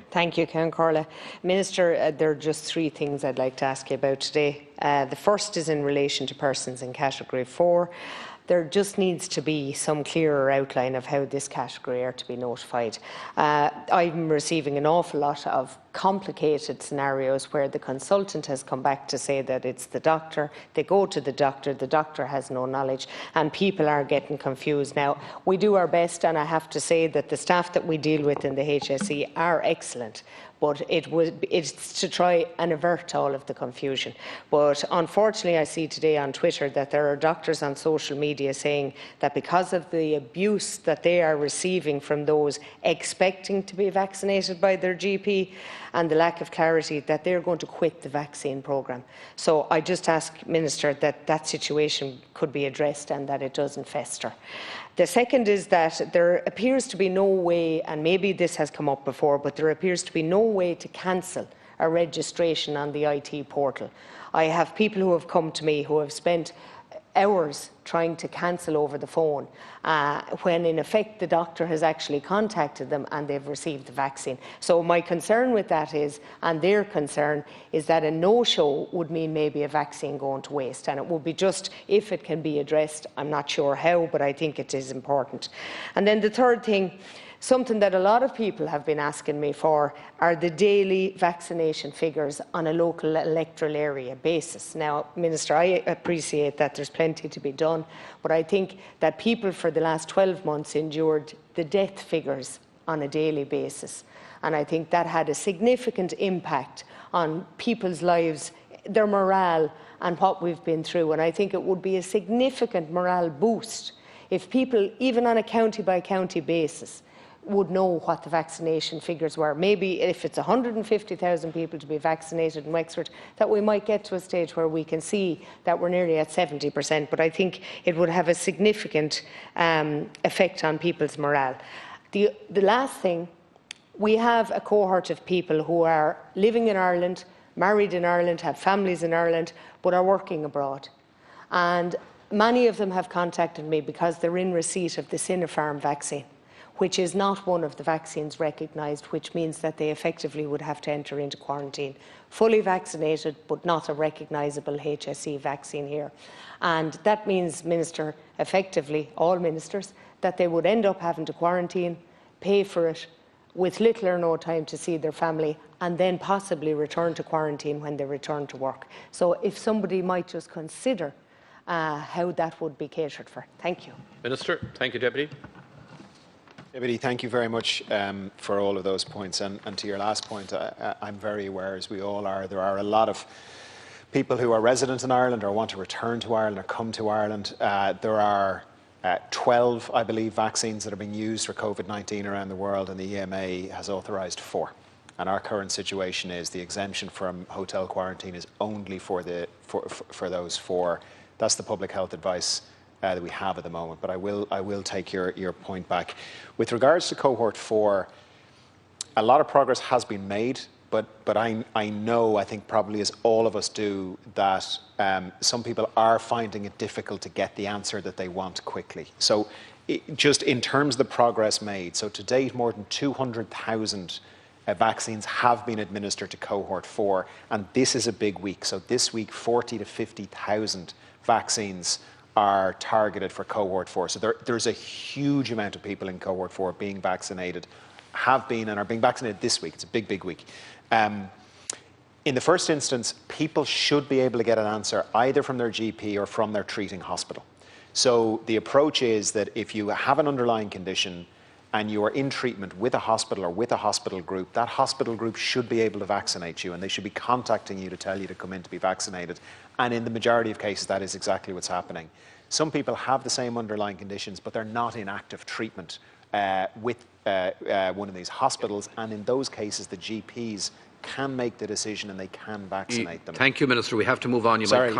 Thank you, Count Corla. Minister, there are just three things I'd like to ask you about today. The first is in relation to persons in Category 4. There just needs to be some clearer outline of how this category are to be notified. I'm receiving an awful lot of complicated scenarios where the consultant has come back to say that it's the doctor, they go to the doctor has no knowledge, and people are getting confused. Now, we do our best, and I have to say that the staff that we deal with in the HSE are excellent, but it's to try and avert all of the confusion. But unfortunately, I see today on Twitter that there are doctors on social media saying that because of the abuse that they are receiving from those expecting to be vaccinated by their GP and the lack of clarity, that they're going to quit the vaccine programme. So I just ask, Minister, that that situation could be addressed and that it doesn't fester. The second is that there appears to be no way, and maybe this has come up before, but there appears to be no way to cancel a registration on the IT portal. I have people who have come to me who have spent hours trying to cancel over the phone when in effect the doctor has actually contacted them and they've received the vaccine. So my concern with that is, and their concern is, that a no-show would mean maybe a vaccine going to waste, and it would be just, if it can be addressed, I'm not sure how, but I think it is important. And then the third thing, something that a lot of people have been asking me for, are the daily vaccination figures on a local electoral area basis. Now, Minister, I appreciate that there's plenty to be done, but I think that people for the last 12 months endured the death figures on a daily basis. And I think that had a significant impact on people's lives, their morale, and what we've been through. And I think it would be a significant morale boost if people, even on a county-by-county basis, would know what the vaccination figures were. Maybe if it's 150,000 people to be vaccinated in Wexford, that we might get to a stage where we can see that we're nearly at 70%, but I think it would have a significant effect on people's morale. The last thing, we have a cohort of people who are living in Ireland, married in Ireland, have families in Ireland, but are working abroad. And many of them have contacted me because they're in receipt of the Sinopharm vaccine, which is not one of the vaccines recognised, which means that they effectively would have to enter into quarantine. Fully vaccinated, but not a recognisable HSE vaccine here. And that means, Minister, effectively, all ministers, that they would end up having to quarantine, pay for it, with little or no time to see their family, and then possibly return to quarantine when they return to work. So if somebody might just consider how that would be catered for. Thank you. Minister. Thank you, Deputy. Deputy, thank you very much for all of those points. And to your last point, I'm very aware, as we all are, there are a lot of people who are resident in Ireland or want to return to Ireland or come to Ireland. There are 12, I believe, vaccines that are being used for COVID-19 around the world, and the EMA has authorised 4. And our current situation is the exemption from hotel quarantine is only for those 4. That's the public health advice that we have at the moment, but I will take your point back. With regards to cohort 4, a lot of progress has been made, but I know, I think probably as all of us do, that some people are finding it difficult to get the answer that they want quickly. So just in terms of the progress made, so to date more than 200,000 vaccines have been administered to cohort 4, and this is a big week. So this week 40 to 50,000 vaccines are targeted for cohort 4. So there's a huge amount of people in cohort 4 being vaccinated, have been and are being vaccinated this week. It's a big, big week. In the first instance, people should be able to get an answer either from their GP or from their treating hospital. So the approach is that if you have an underlying condition and you are in treatment with a hospital or with a hospital group, that hospital group should be able to vaccinate you, and they should be contacting you to tell you to come in to be vaccinated. And in the majority of cases, that is exactly what's happening. Some people have the same underlying conditions, but they're not in active treatment with one of these hospitals, and in those cases, the GPs can make the decision and they can vaccinate them. Thank you, Minister. We have to move on. Sorry.